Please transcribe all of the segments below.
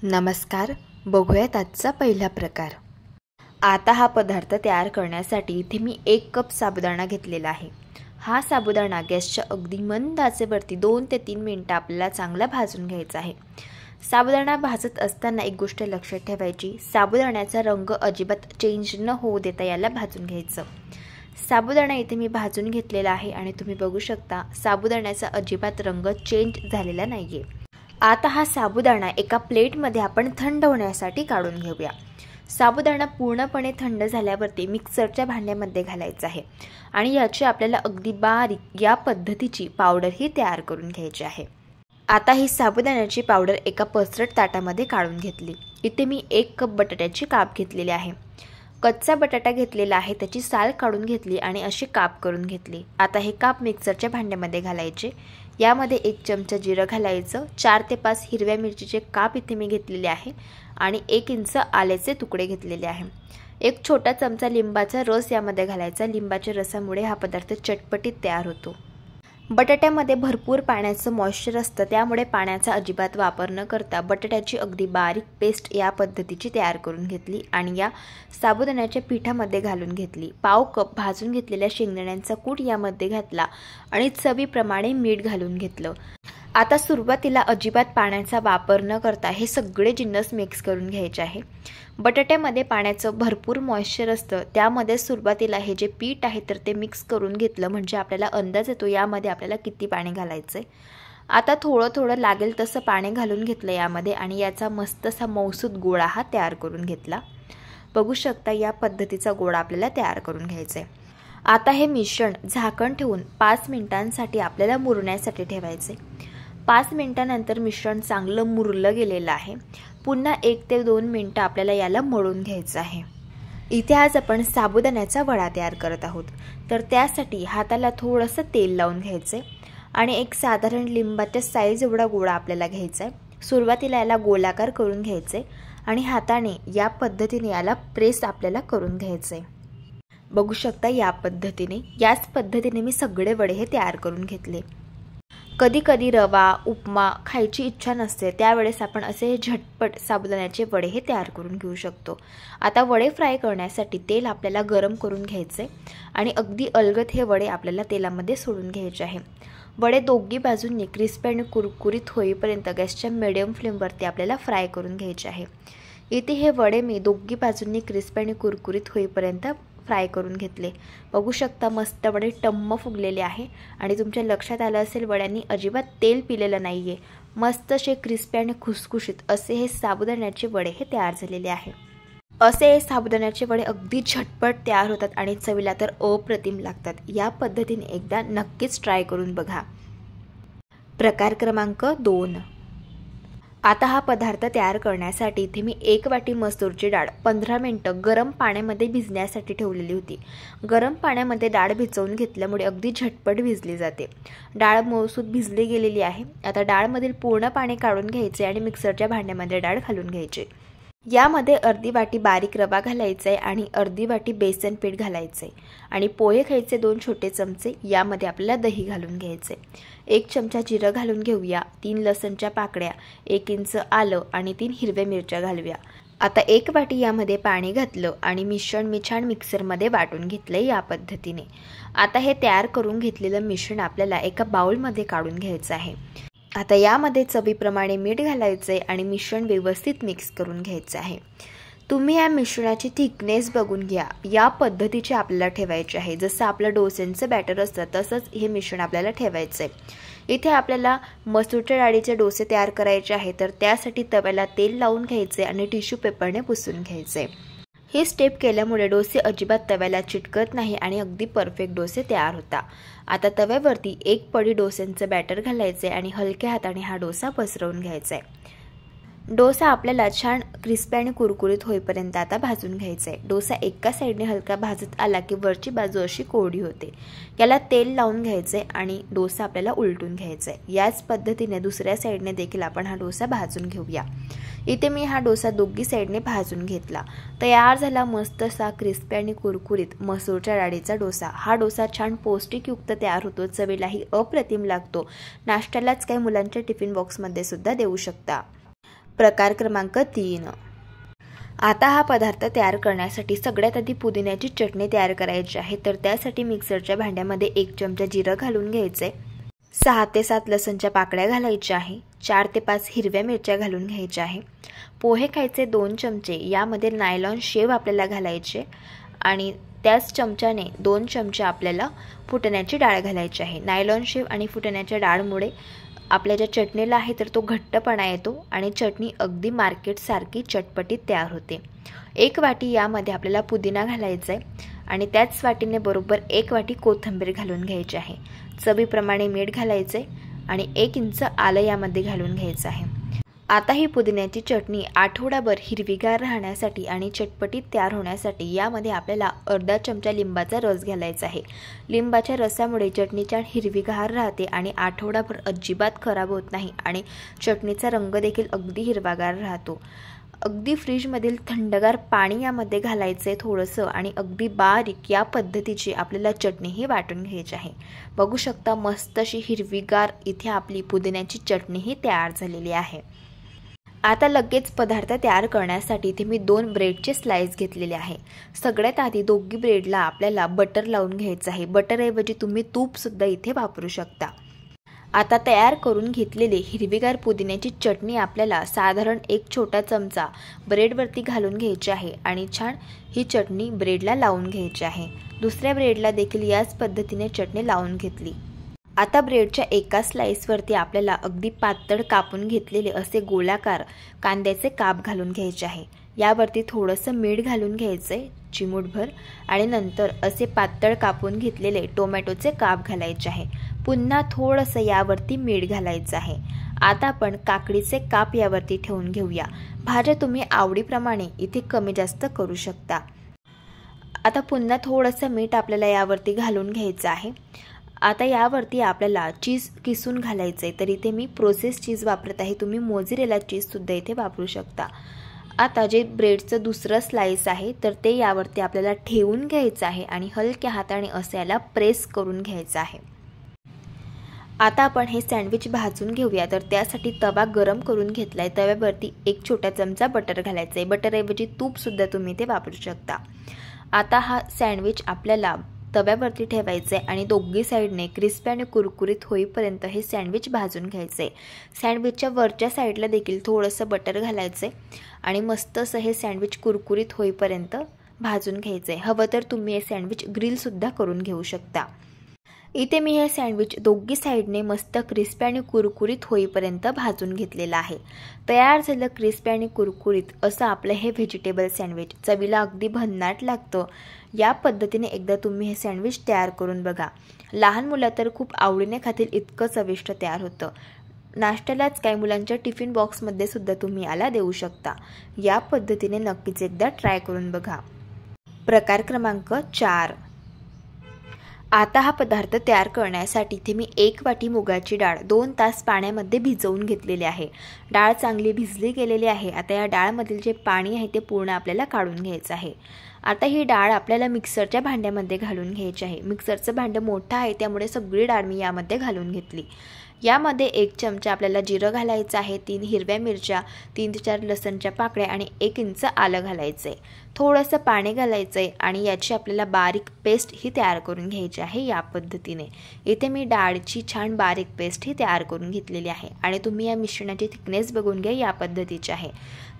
नमस्कार. बघूयात आजचा पहिला प्रकार. आता हा पदार्थ तयार करण्यासाठी इथे मी 1 कप साबुदाणा घेतलेला आहे. हा साबुदाणा गॅसच्या अगदी मंद आचेवरती 2 ते 3 मिनिटं आपल्याला चांगला भाजून घ्यायचा आहे. साबुदाणा भाजत असताना एक गोष्ट लक्षात ठेवायची, साबुदाण्याचा रंग अजिबात चेंज न होऊ देता याला भाजून घ्यायचं. साबुदाणा इथे मी भाजून घेतलेला आहे आणि तुम्ही बघू शकता साबुदाण्याचा अजिबात रंग चेंज झालेला नाहीये. आता हा साबुदाणा एका प्लेटमध्ये आपण थंड होण्यासाठी काढून घेऊया. साबुदाणा पूर्णपणे थंड झाल्यावरती मिक्सरच्या भांड्यामध्ये घालायचा आहे आणि याची आपल्याला अगदी बारीक या पद्धतीची पावडर ही तयार करून घ्यायची आहे. आता ही साबुदाण्याची पावडर एका पसरट ताटामध्ये काढून घेतली. इथे मी 1 कप बटाट्याची काप घेतलेली आहे. कच्चा बटाटा घेतलेला आहे, त्याची साल काढून घेतली आणि अशी काप करून घेतली. आता हे काप मिक्सरच्या भांड्यामध्ये घालायचे. यामध्ये 1 चमचा जिरं घालायचं, 4 ते 5 हिरव्या मिरचीचे काप इथे मी घेतलेले आहे आणि 1 इंच आल्याचे तुकडे घेतलेले आहे. 1 छोटा चमचा लिंबाचा रस यामध्ये घालायचा. लिंबाच्या रसामुळे हा पदार्थ चटपटीत तयार होतो. बटाट्यामध्ये भरपूर पाण्याचं मॉइश्चर असतं, त्यामुळे पाण्याचा अजिबात वापर न करता बटाट्याची अगदी बारीक पेस्ट या पद्धतीची तयार करून घेतली आणि या साबुदाण्याच्या पिठामध्ये घालून घेतली. पाव कप भाजून घेतलेल्या शेंगदाण्यांचा कूट यामध्ये घातला आणि चवीप्रमाणे मीठ घालून घेतलं. आता सुरुवातीला अजिबात पाण्याचा वापर न करता हे सगळे जिन्नस मिक्स करून घ्यायचे आहे. बटाट्यामध्ये पाण्याचं भरपूर मॉइश्चर असतं, त्यामध्ये सुरुवातीला हे जे पीठ आहे तर ते मिक्स करून घेतलं म्हणजे आपल्याला अंदाज येतो यामध्ये आपल्याला किती पाणी घालायचं आहे. आता थोडं थोडं लागेल तसं पाणी घालून घेतलं यामध्ये आणि याचा मस्तसा मौसूद गोळा हा तयार करून घेतला. बघू शकता या पद्धतीचा गोळा आपल्याला तयार करून घ्यायचा आहे. आता हे मिश्रण झाकण ठेवून 5 मिनिटांसाठी आपल्याला मुरण्यासाठी ठेवायचे. 5 मिनिटांनंतर मिश्रण चांगलं मुरलं गेलेलं आहे. पुन्हा 1 ते 2 मिनिटं आपल्याला याला मळून घ्यायचं आहे. इथे आज आपण साबुदाण्याचा वडा तयार करत आहोत, तर त्यासाठी हाताला थोडंसं तेल लावून घ्यायचं आणि एक साधारण लिंबाच्या साईज एवढा गोळा आपल्याला घ्यायचा आहे. सुरुवातीला याला गोलाकार करून घ्यायचे आणि हाताने या पद्धतीने याला प्रेस आपल्याला करून घ्यायचे. बघू शकता याच पद्धतीने मी सगळे वडे हे तयार करून घेतले. कधी कधी रवा उपमा खायची इच्छा नसते, त्यावेळेस आपण असे झटपट साबुदाण्याचे वडे हे तयार करून घेऊ शकतो. आता वडे फ्राय करण्यासाठी तेल आपल्याला गरम करून घ्यायचे आणि अगदी अलगद हे वडे आपल्याला तेलामध्ये सोडून घ्यायचे आहे. वडे दोन्ही बाजूंनी क्रिस्पी आणि कुरकुरीत होईपर्यंत गॅसच्या मिडियम फ्लेमवरती आपल्याला फ्राय करून घ्यायचे आहे. इथे हे वडे मी दोन्ही बाजूंनी क्रिस्पी आणि कुरकुरीत होईपर्यंत फ्राय करून घेतले. बघू शकता मस्त वडे टम्म फुगलेले आहे आणि तुमच्या लक्षात आलं असेल वड्यांनी अजिबात तेल पिलेलं नाहीये. मस्त असे क्रिस्पी आणि खुसखुशीत असे हे साबुदाण्याचे वडे हे तयार झालेले आहे. असे हे साबुदाण्याचे वडे अगदी झटपट तयार होतात आणि चवीला तर अप्रतिम लागतात. या पद्धतीने एकदा नक्कीच ट्राय करून बघा. प्रकार क्रमांक 2. आता हा पदार्थ तयार करण्यासाठी इथे मी 1 वाटी मसूरची डाळ 15 मिनिटं गरम पाण्यामध्ये भिजण्यासाठी ठेवलेली होती. गरम पाण्यामध्ये डाळ भिजवून घेतल्यामुळे अगदी झटपट भिजली जाते. डाळ मौसूद भिजली गेलेली आहे. आता डाळमधील पूर्ण पाणी काढून घ्यायचे आणि मिक्सरच्या भांड्यामध्ये डाळ घालून घ्यायची. यामध्ये अर्धी वाटी बारीक रवा घालायचा आहे आणि अर्धी वाटी बेसन पीठ घालायचे आणि पोहे खायचे 2 छोटे चमचे. यामध्ये आपल्याला दही घालून घ्यायचे. 1 चमचा जिरं घालून घेऊया. 3 लसणच्या पाकळ्या, 1 इंच आलं आणि 3 हिरव्या मिरच्या घालूया. आता 1 वाटी यामध्ये पाणी घातलं आणि मिश्रण मी छान मिक्सरमध्ये वाटून घेतलंय या पद्धतीने. आता हे तयार करून घेतलेलं मिश्रण आपल्याला एका बाउलमध्ये काढून घ्यायचं आहे. आता यामध्ये चवीप्रमाणे मीठ घालायचे आणि मिश्रण व्यवस्थित मिक्स करून घ्यायचं आहे. तुम्ही या मिश्रणाची थिकनेस बघून घ्या. या पद्धतीचे आपल्याला ठेवायचे आहे. जसं आपलं डोस्यांचं बॅटर असतं तसंच हे मिश्रण आपल्याला ठेवायचं आहे. इथे आपल्याला मसूरच्या डाळीचे डोसे तयार करायचे आहे, तर त्यासाठी तव्याला तेल लावून घ्यायचे आणि टिश्यू पेपरने पुसून घ्यायचे. ही स्टेप केल्यामुळे डोसे अजिबात तव्याला चिटकत नाही आणि अगदी परफेक्ट डोसे तयार होतात. आता तव्यावरती 1 पडी डोस्यांचं बॅटर घालायचे आणि हलक्या हाताने हा डोसा पसरवून घ्यायचा आहे. डोसा आपल्याला छान क्रिस्पी आणि कुरकुरीत होईपर्यंत आता भाजून घ्यायचा आहे. डोसा एका साईडने हलका भाजत आला की वरची बाजू अशी कोरडी होते. याला तेल लावून घ्यायचे आणि डोसा आपल्याला उलटून घ्यायचा आहे. याच पद्धतीने दुसऱ्या साईडने देखील आपण हा डोसा भाजून घेऊया. इथे मी हा डोसा दोन्ही साईडने भाजून घेतला. तयार झाला मस्त असा क्रिस्पी आणि कुरकुरीत मसूरच्या डाळीचा डोसा. हा डोसा छान पौष्टिकयुक्त तयार होतो, चवीलाही अप्रतिम लागतो. नाश्त्यालाच काही मुलांच्या टिफिन बॉक्समध्ये सुद्धा देऊ शकता. प्रकार क्रमांक 3. आता हा पदार्थ तयार करण्यासाठी सगळ्यात आधी पुदिन्याची चटणी तयार करायची आहे. तर त्यासाठी मिक्सरच्या भांड्यामध्ये 1 चमचा जिरं घालून घ्यायचे, 6 ते 7 लसणच्या पाकळ्या घालायच्या आहे, 4 ते 5 हिरव्या मिरच्या घालून घ्यायच्या आहे, पोहे खायचे 2 चमचे, यामध्ये नायलॉन शेव आपल्याला घालायचे आणि त्याच चमच्याने 2 चमचे आपल्याला फुटण्याची डाळ घालायची आहे. नायलॉन शेव आणि फुटण्याच्या डाळमुळे आपल्या ज्या चटणीला आहे तर तो घट्टपणा येतो आणि चटणी अगदी मार्केटसारखी चटपटीत तयार होते. 1 वाटी यामध्ये आपल्याला पुदिना घालायचा आहे आणि त्याच वाटीने बरोबर 1 वाटी कोथिंबीर घालून घ्यायची आहे. चवीप्रमाणे मीठ घालायचे आणि 1 इंच आलं यामध्ये घालून घ्यायचं आहे. आता ही पुदिन्याची चटणी आठवडाभर हिरवीगार राहण्यासाठी आणि चटपटीत तयार होण्यासाठी यामध्ये आपल्याला अर्धा चमचा लिंबाचा रस घालायचा आहे. लिंबाच्या रसामुळे चटणी छान हिरवीगार राहते आणि आठवडाभर अजिबात खराब होत नाही आणि चटणीचा रंग देखील अगदी हिरवागार राहतो. अगदी फ्रीजमधील थंडगार पाणी यामध्ये घालायचं आहे थोडंसं आणि अगदी बारीक या पद्धतीची आपल्याला चटणी ही वाटून घ्यायची आहे. बघू शकता मस्त अशी हिरवीगार इथे आपली पुदिन्याची चटणी ही तयार झालेली आहे. आता लगेच पदार्थ तयार करण्यासाठी इथे मी 2 ब्रेडचे स्लाइस घेतलेले आहे. सगळ्यात आधी दोघी ब्रेडला आपल्याला बटर लावून घ्यायचं आहे. बटरऐवजी तुम्ही तूपसुद्धा इथे वापरू शकता. आता तयार करून घेतलेली हिरवीगार पुदिन्याची चटणी आपल्याला साधारण 1 छोटा चमचा ब्रेडवरती घालून घ्यायची आहे आणि छान ही चटणी ब्रेडला लावून घ्यायची आहे. दुसऱ्या ब्रेडला देखील याच पद्धतीने चटणी लावून घेतली. आता ब्रेडच्या एका स्लाइसवरती आपल्याला अगदी पातळ कापून घेतलेले असे गोलाकार कांद्याचे काप घालून घ्यायचे आहे. यावरती थोडंसं मीठ घालून घ्यायचे चिमूटभर आणि नंतर असे पातळ कापून घेतलेले टोमॅटोचे काप घालायचे आहे. पुन्हा थोडंसं यावरती मीठ घालायचं आहे. आता आपण काकडीचे काप यावरती ठेवून घेऊया. भाज्या तुम्ही आवडीप्रमाणे इथे कमी जास्त करू शकता. आता पुन्हा थोडंसं मीठ आपल्याला यावरती घालून घ्यायचं आहे. आता यावरती आपल्याला चीज किसून घालायचं आहे. तर इथे मी प्रोसेस चीज वापरत आहे. तुम्ही मोझरेला चीजसुद्धा इथे वापरू शकता. आता जे ब्रेडचं दुसरं स्लाइस आहे तर ते यावरती आपल्याला ठेवून घ्यायचं आहे आणि हलक्या हाताने असं याला प्रेस करून घ्यायचं आहे. आता आपण हे सँडविच भाजून घेऊया. तर त्यासाठी तवा गरम करून घेतला आहे. तव्यावरती 1 छोटा चमचा बटर घालायचं आहे. बटरऐवजी तूपसुद्धा तुम्ही ते वापरू शकता. आता हा सँडविच आपल्याला तव्यावरती ठेवायचे आणि दोघी साईडने क्रिस्पी आणि कुरकुरीत होईपर्यंत हे सँडविच भाजून घ्यायचे. सँडविचच्या वरच्या साईडला देखील थोडंसं बटर घालायचे आणि मस्त असं हे सँडविच कुरकुरीत होईपर्यंत भाजून घ्यायचे. हवं तर तुम्ही हे सँडविच ग्रिलसुद्धा करून घेऊ शकता. इथे मी हे सँडविच दोघी साईडने मस्त क्रिस्पी आणि कुरकुरीत होईपर्यंत भाजून घेतलेलं आहे. तयार झालं क्रिस्पी आणि कुरकुरीत असं आपलं हे व्हेजिटेबल सँडविच. चवीला अगदी भन्नाट लागतं. या पद्धतीने एकदा तुम्ही हे सँडविच तयार करून बघा. लहान मुलं तर खूप आवडीने खातील इतकं चविष्ट तयार होतं. नाश्त्यालाच काही मुलांच्या टिफिन बॉक्समध्ये सुद्धा तुम्ही याला देऊ शकता. या पद्धतीने नक्कीच एकदा ट्राय करून बघा. प्रकार क्रमांक 4. आता हा पदार्थ तयार करण्यासाठी इथे मी 1 वाटी मुगाची डाळ 2 तास पाण्यामध्ये भिजवून घेतलेली आहे. डाळ चांगली भिजली गेलेली आहे. आता या डाळमधील जे पाणी आहे ते पूर्ण आपल्याला काढून घ्यायचं आहे. आता ही डाळ आपल्याला मिक्सरच्या भांड्यामध्ये घालून घ्यायची आहे. मिक्सरचं भांडं मोठं आहे त्यामुळे सगळी डाळ मी यामध्ये घालून घेतली. यामध्ये 1 चमचा आपल्याला जिरं घालायचं आहे, 3 हिरव्या मिरच्या, 3 ते 4 लसणच्या पाकळ्या आणि 1 इंच आलं घालायचं आहे. थोडंसं पाणी घालायचं आहे आणि याची आपल्याला बारीक पेस्ट ही तयार करून घ्यायची आहे. या पद्धतीने इथे मी डाळची छान बारीक पेस्ट ही तयार करून घेतलेली आहे आणि तुम्ही या मिश्रणाची थिकनेस बघून घ्या. या पद्धतीची आहे.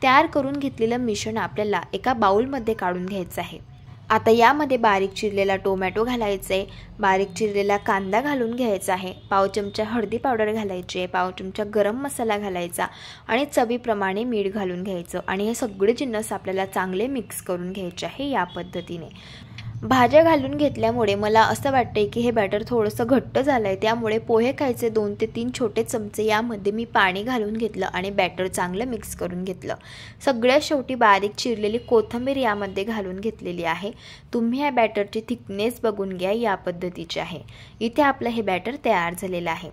तयार करून घेतलेलं मिश्रण आपल्याला एका बाउलमध्ये काढून घ्यायचं आहे. आता यामध्ये बारीक चिरलेला टोमॅटो घालायचा आहे, बारीक चिरलेला कांदा घालून घ्यायचा आहे, पाव चमचा हळदी पावडर घालायची आहे, पाव चमचा गरम मसाला घालायचा आणि चवीप्रमाणे मीठ घालून घ्यायचं आणि हे सगळे जिन्नस आपल्याला चांगले मिक्स करून घ्यायचे आहे. या पद्धतीने भाज्या घालून घेतल्यामुळे मला असं वाटतंय की हे बॅटर थोडंसं घट्ट झालं आहे. त्यामुळे पोहे खायचे 2 ते 3 छोटे चमचे यामध्ये मी पाणी घालून घेतलं आणि बॅटर चांगलं मिक्स करून घेतलं. सगळ्यात शेवटी बारीक चिरलेली कोथिंबीर यामध्ये घालून घेतलेली आहे. तुम्ही या बॅटरची थिकनेस बघून घ्या. या पद्धतीची आहे. इथे आपलं हे बॅटर तयार झालेलं आहे.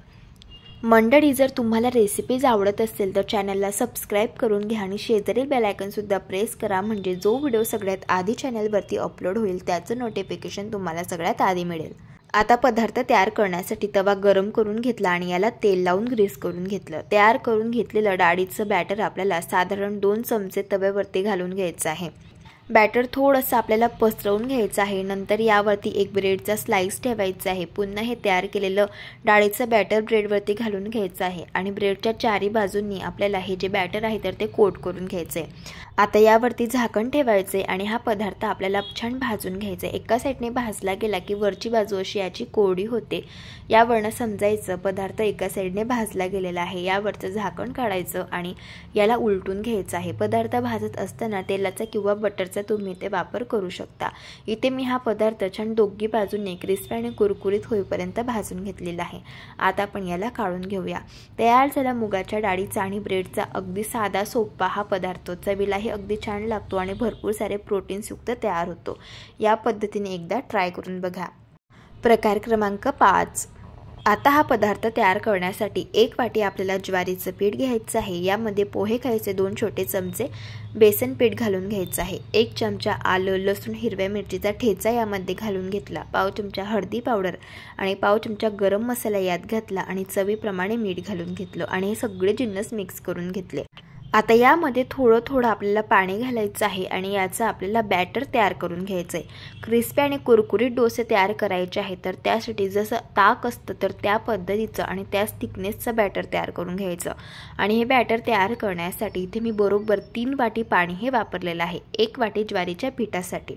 मंडळी, जर तुम्हाला रेसिपीज आवडत असेल तर चॅनलला सबस्क्राईब करून घ्या आणि शेजारील बेल आयकॉनसुद्धा प्रेस करा, म्हणजे जो व्हिडिओ सगळ्यात आधी चॅनलवरती अपलोड होईल त्याचं नोटिफिकेशन तुम्हाला सगळ्यात आधी मिळेल. आता पदार्थ तयार करण्यासाठी तवा गरम करून घेतला आणि याला तेल लावून ग्रीस करून घेतलं। तयार करून घेतलेलं डाळीचं बॅटर आपल्याला साधारण 2 चमचे तव्यावरती घालून घ्यायचं आहे। बॅटर थोडंसं आपल्याला पसरवून घ्यायचं आहे। नंतर यावरती एक ब्रेडचा स्लाइस ठेवायचा आहे। पुन्हा हे तयार केलेलं डाळीचं बॅटर ब्रेडवरती घालून घ्यायचं आहे आणि ब्रेडच्या चारी बाजूंनी आपल्याला हे जे बॅटर आहे तर ते कोट करून घ्यायचे। आता यावरती झाकण ठेवायचे आणि हा पदार्थ आपल्याला छान भाजून घ्यायचा। एका साईडने भाजला गेला की वरची बाजू अशी याची कोरडी होते, यावरनं समजायचं पदार्थ एका साईडने भाजला गेलेला आहे। यावरचं झाकण काढायचं आणि याला उलटून घ्यायचं आहे। पदार्थ भाजत असताना तेलाचा किंवा बटरचा तुम्ही ते वापर करू शकता। इथे मी हा पदार्थ छान दोघी बाजूने क्रिस्पी आणि कुरकुरीत होईपर्यंत भाजून घेतलेला आहे। आता आपण याला काढून घेऊया। तयार झाला मुगाच्या डाळीचा आणि ब्रेडचा अगदी साधा सोपा हा पदार्थ चवीलाही अगदी छान लागतो आणि भरपूर सारे प्रोटीन्स युक्त तयार होतो। या पद्धतीने एकदा ट्राय करून बघा। प्रकार क्रमांक 5। आता हा पदार्थ तयार करण्यासाठी 1 वाटी आपल्याला ज्वारीचं पीठ घ्यायचं आहे। यामध्ये पोहे खायचे 2 छोटे चमचे बेसन पीठ घालून घ्यायचं आहे। 1 चमचा आलं लसूण हिरव्या मिरचीचा ठेचा यामध्ये घालून घेतला। पाव चमचा हळदी पावडर आणि पाव चमचा गरम मसाला यात घातला आणि चवीप्रमाणे मीठ घालून घेतलं आणि हे सगळे जिन्नस मिक्स करून घेतले। आता यामध्ये थोडं आपल्याला पाणी घालायचं आहे आणि याचा आपल्याला बॅटर तयार करून घ्यायचं आहे। क्रिस्पी आणि कुरकुरीत डोसे तयार करायचे आहेत तर त्यासाठी जसं ताक असतं तर त्या पद्धतीचं आणि त्याच थिकनेसचं बॅटर तयार करून घ्यायचं आणि हे बॅटर तयार करण्यासाठी इथे मी बरोबर 3 वाटी पाणी हे वापरलेलं आहे 1 वाटी ज्वारीच्या पिठासाठी।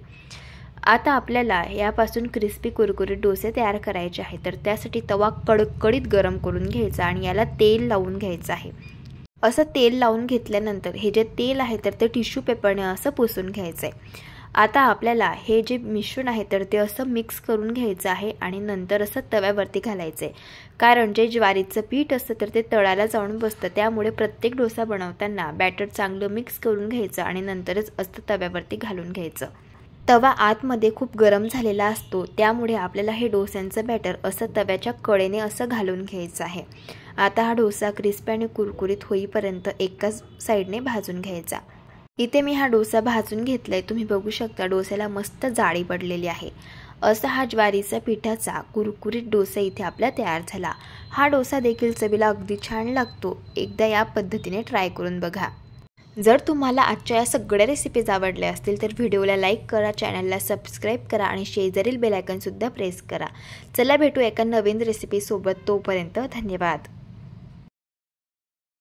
आता आपल्याला यापासून क्रिस्पी कुरकुरीत डोसे तयार करायचे आहेत तर त्यासाठी तवा कडकडीत गरम करून घ्यायचा आणि याला तेल लावून घ्यायचं आहे। असं तेल लावून घेतल्यानंतर हे जे तेल आहे तर ते टिश्यू पेपरने असं पुसून घ्यायचं आहे। आता आपल्याला हे जे मिश्रण आहे तर ते असं मिक्स करून घ्यायचं आहे आणि नंतर असं तव्यावरती घालायचं आहे, कारण जे ज्वारीचं पीठ असतं तर ते तळाला जाऊन बसतं, त्यामुळे प्रत्येक डोसा बनवताना बॅटर चांगलं मिक्स करून घ्यायचं आणि नंतरच असं तव्यावरती घालून घ्यायचं। तवा आतमध्ये खूप गरम झालेला असतो, त्यामुळे आपल्याला हे डोस्यांचं बॅटर असं तव्याच्या कडेने असं घालून घ्यायचं आहे। आता हा डोसा क्रिस्पी आणि कुरकुरीत होईपर्यंत एकाच साईडने भाजून घ्यायचा। इथे मी हा डोसा भाजून घेतलाय, तुम्ही बघू शकता डोस्याला मस्त जाळी पडलेली आहे। असा हा ज्वारीचा पिठाचा कुरकुरीत डोसा इथे आपला तयार झाला। हा डोसा देखील चवीला अगदी छान लागतो, एकदा या पद्धतीने ट्राय करून बघा। जर तुम्हाला आजच्या या सगळ्या रेसिपीज आवडल्या असतील तर व्हिडिओला लाईक करा, चॅनलला सबस्क्राईब करा आणि शेजारील बेल आयकॉन सुद्धा प्रेस करा। चला भेटू एका नवीन रेसिपी सोबत, तोपर्यंत धन्यवाद।